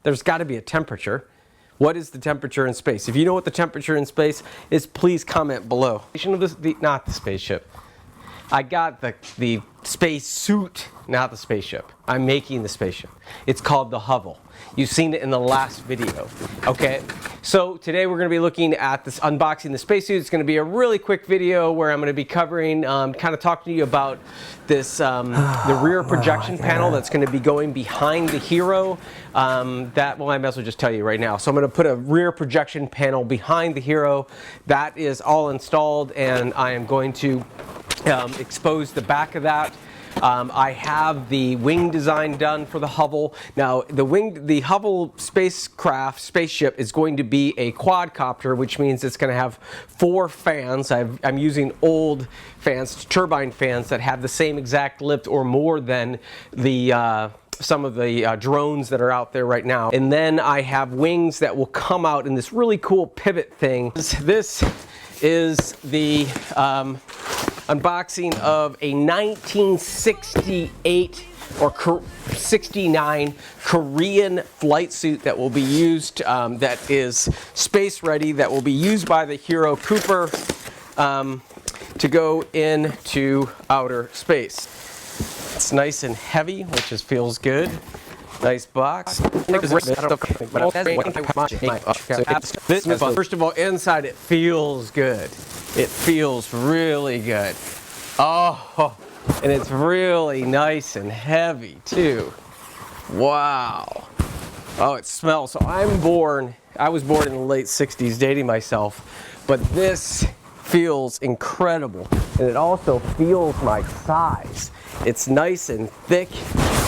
There's got to be a temperature. What is the temperature in space? If you know what the temperature in space is, please comment below. Not the spaceship. I got the spacesuit, not the spaceship. I'm making the spaceship. It's called the Hovel. You've seen it in the last video, okay? So today we're gonna be looking at this, unboxing the spacesuit. It's gonna be a really quick video where I'm gonna be covering, kind of talking to you about this, the rear projection panel that's gonna be going behind the hero. Well, I might as well just tell you right now. So I'm gonna put a rear projection panel behind the hero. That is all installed, and I am going to expose the back of that. I have the wing design done for the Hovel. Now, the Hovel spaceship is going to be a quadcopter, which means it's going to have 4 fans. I'm using old fans, turbine fans that have the same exact lift or more than the some of the drones that are out there right now. And then I have wings that will come out in this really cool pivot thing. This is the unboxing of a 1968 or 69 Korean flight suit that will be used, that is space ready, that will be used by the hero Cooper to go into outer space. It's nice and heavy, which just feels good. Nice box. First of all, inside it feels good. It feels really good. Oh, and it's really nice and heavy too. Wow. Oh, it smells. So I was born in the late 60s, dating myself, but this feels incredible. And it also feels my size. It's nice and thick.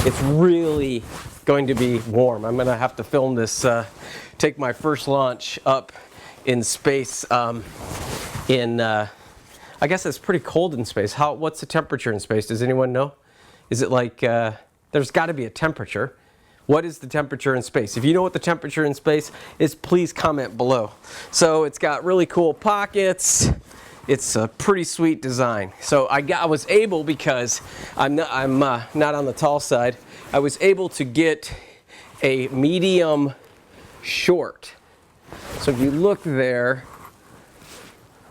It's really going to be warm. I'm gonna have to film this, take my first launch up in space. I guess it's pretty cold in space. What's the temperature in space? Does anyone know? Is it like, there's got to be a temperature. What is the temperature in space? If you know what the temperature in space is, please comment below. So it's got really cool pockets. It's a pretty sweet design. So I was able, because I'm not on the tall side, I was able to get a medium short. So if you look there,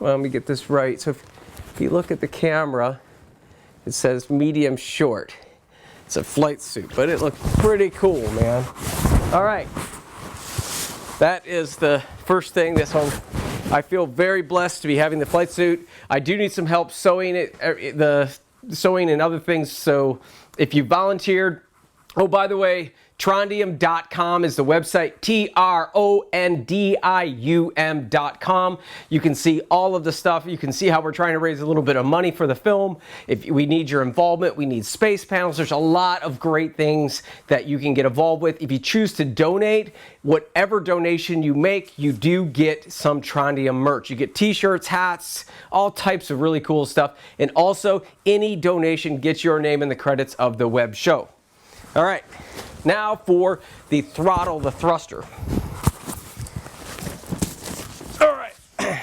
well, let me get this right. So if you look at the camera, it says medium short. It's a flight suit, but it looks pretty cool, man. All right, that is the first thing. This one, I feel very blessed to be having the flight suit. I do need some help sewing it, the sewing and other things. So if you volunteered, oh, by the way, TRONDIUM.com is the website, TRONDIUM.com. You can see all of the stuff. You can see how we're trying to raise a little bit of money for the film. If we need your involvement, we need space panels. There's a lot of great things that you can get involved with. If you choose to donate, whatever donation you make, you do get some Trondium merch. You get t-shirts, hats, all types of really cool stuff. And also, any donation gets your name in the credits of the web show. All right, now for the throttle, the thruster. All right,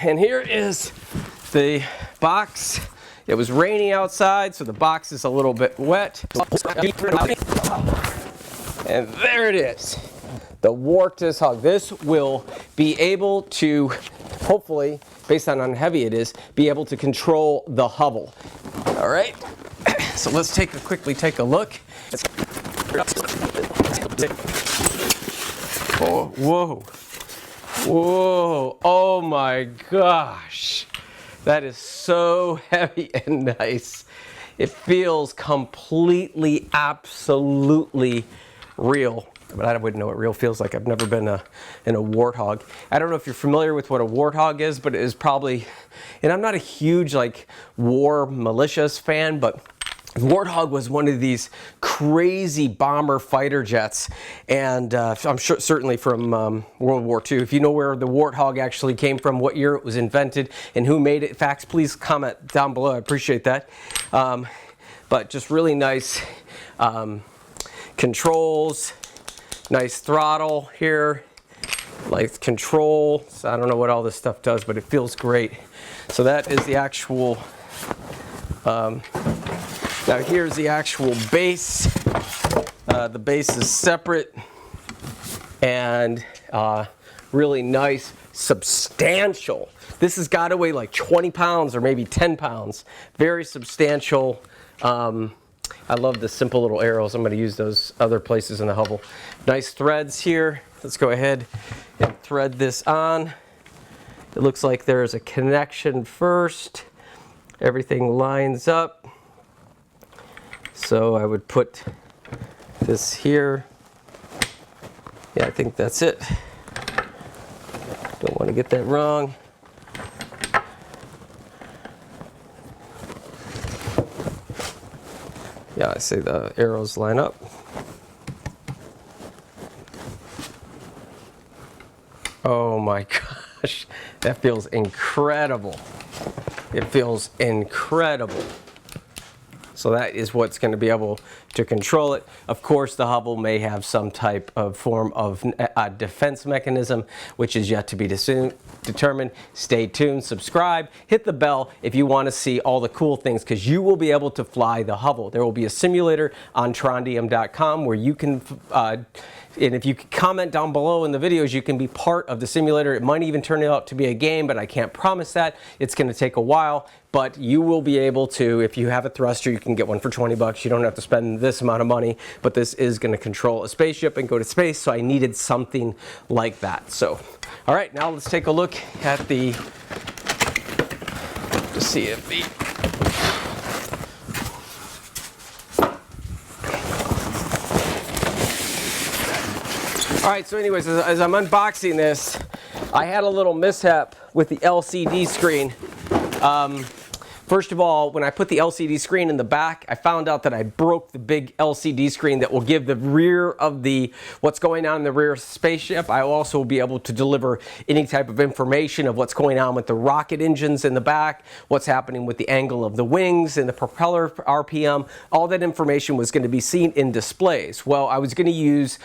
and here is the box. It was raining outside, so the box is a little bit wet. And there it is, the Warthog Hotas. This will be able to, hopefully, based on how heavy it is, be able to control the Hovel. All right, so let's quickly take a look. Oh, whoa. Whoa. Oh my gosh. That is so heavy and nice. It feels completely, absolutely real. But I wouldn't know what real feels like. I've never been in a Warthog. I don't know if you're familiar with what a Warthog is, but it is probably, and I'm not a huge like war militias fan, but Warthog was one of these crazy bomber fighter jets, and I'm sure certainly from World War II. If you know where the Warthog actually came from, what year it was invented, and who made it, facts, please comment down below. I appreciate that. But just really nice controls, nice throttle here, like control. So I don't know what all this stuff does, but it feels great. So that is the actual. Now here's the actual base. The base is separate. and really nice, substantial. This has got to weigh like 20 pounds or maybe 10 pounds. Very substantial. I love the simple little arrows. I'm going to use those other places in the Hubble. Nice threads here. Let's go ahead and thread this on. It looks like there's a connection first. Everything lines up. So I would put this here. Yeah, I think that's it. Don't want to get that wrong. Yeah, I see the arrows line up. Oh my gosh, that feels incredible. It feels incredible. So that is what's going to be able to control it. Of course, the Hubble may have some type of form of defense mechanism, which is yet to be determined. Stay tuned, subscribe, hit the bell if you want to see all the cool things, because you will be able to fly the Hubble. There will be a simulator on TRONDIUM.com where you can, and if you comment down below in the videos, you can be part of the simulator. It might even turn out to be a game, but I can't promise that. It's going to take a while, but you will be able to, if you have a thruster, you can get one for 20 bucks. You don't have to spend this amount of money, but this is going to control a spaceship and go to space, so I needed something like that. So, all right, now let's take a look at the, to see if the, all right, so anyways, as I'm unboxing this, I had a little mishap with the LCD screen. First of all, when I put the LCD screen in the back, I found out that I broke the big LCD screen that will give the rear of the, what's going on in the rear spaceship. I will also be able to deliver any type of information of what's going on with the rocket engines in the back, what's happening with the angle of the wings and the propeller RPM. All that information was going to be seen in displays. Well, I was going to use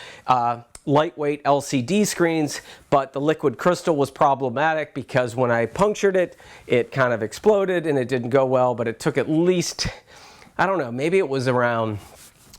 lightweight LCD screens, but the liquid crystal was problematic because when I punctured it, it kind of exploded and it didn't go well, but it took at least, I don't know, maybe it was around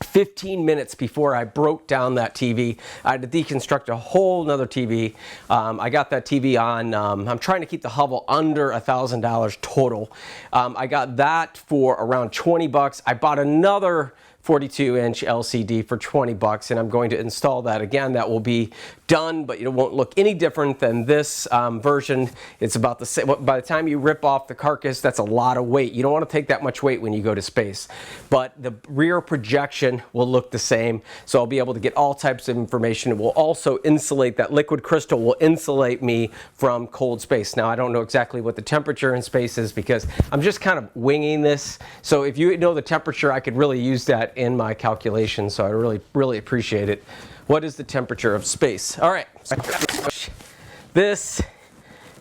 15 minutes before I broke down that TV. I had to deconstruct a whole nother TV. I got that TV on, I'm trying to keep the Hubble under $1,000 total. I got that for around 20 bucks. I bought another 42-inch LCD for 20 bucks, and I'm going to install that again. That will be done, but it won't look any different than this version. It's about the same. By the time you rip off the carcass, that's a lot of weight. You don't want to take that much weight when you go to space. But the rear projection will look the same, so I'll be able to get all types of information. It will also insulate, that liquid crystal will insulate me from cold space. Now, I don't know exactly what the temperature in space is because I'm just kind of winging this. So if you know the temperature, I could really use that in my calculations, so I really appreciate it. What is the temperature of space? All right, this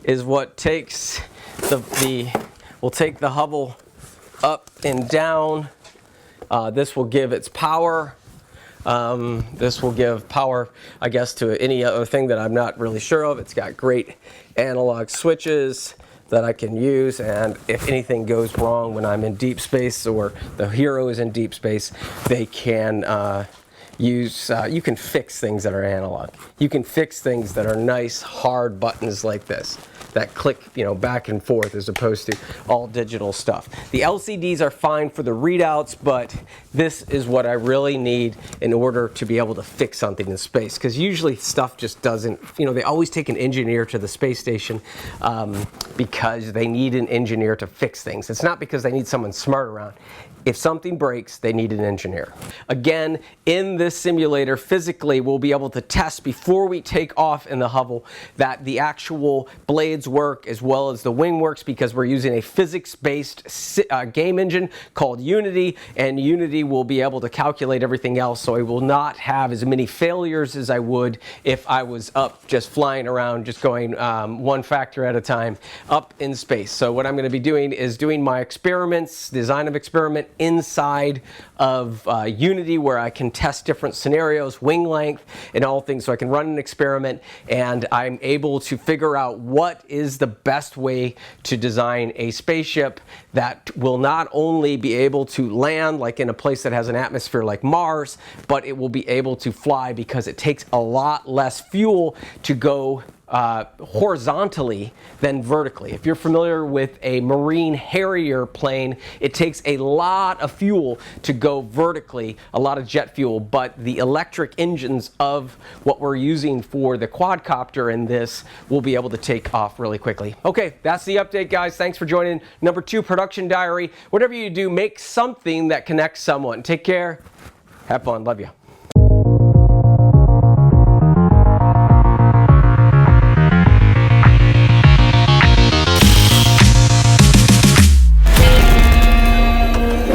is what takes will take the Hubble up and down. This will give its power. This will give power, I guess, to any other thing that I'm not really sure of. It's got great analog switches that I can use, and if anything goes wrong when I'm in deep space or the hero is in deep space, they can you can fix things that are analog. You can fix things that are nice hard buttons like this that click, you know, back and forth as opposed to all digital stuff. The LCDs are fine for the readouts, but this is what I really need in order to be able to fix something in space, because usually stuff just doesn't, you know, they always take an engineer to the space station because they need an engineer to fix things. It's not because they need someone smart around. If something breaks, they need an engineer. Again, in this simulator, physically, we'll be able to test before we take off in the Hubble that the actual blades work as well as the wing works, because we're using a physics-based game engine called Unity, and Unity will be able to calculate everything else, so I will not have as many failures as I would if I was up just flying around, just going one factor at a time up in space. So what I'm going to be doing is doing my experiments, design of experiment inside of Unity, where I can test different different scenarios, wing length, and all things. So I can run an experiment, and I'm able to figure out what is the best way to design a spaceship that will not only be able to land like in a place that has an atmosphere like Mars, but it will be able to fly because it takes a lot less fuel to go horizontally than vertically. If you're familiar with a Marine Harrier plane, it takes a lot of fuel to go vertically, a lot of jet fuel, but the electric engines of what we're using for the quadcopter in this will be able to take off really quickly. Okay, that's the update, guys. Thanks for joining. Number 2, production diary. Whatever you do, make something that connects someone. Take care. Have fun. Love you.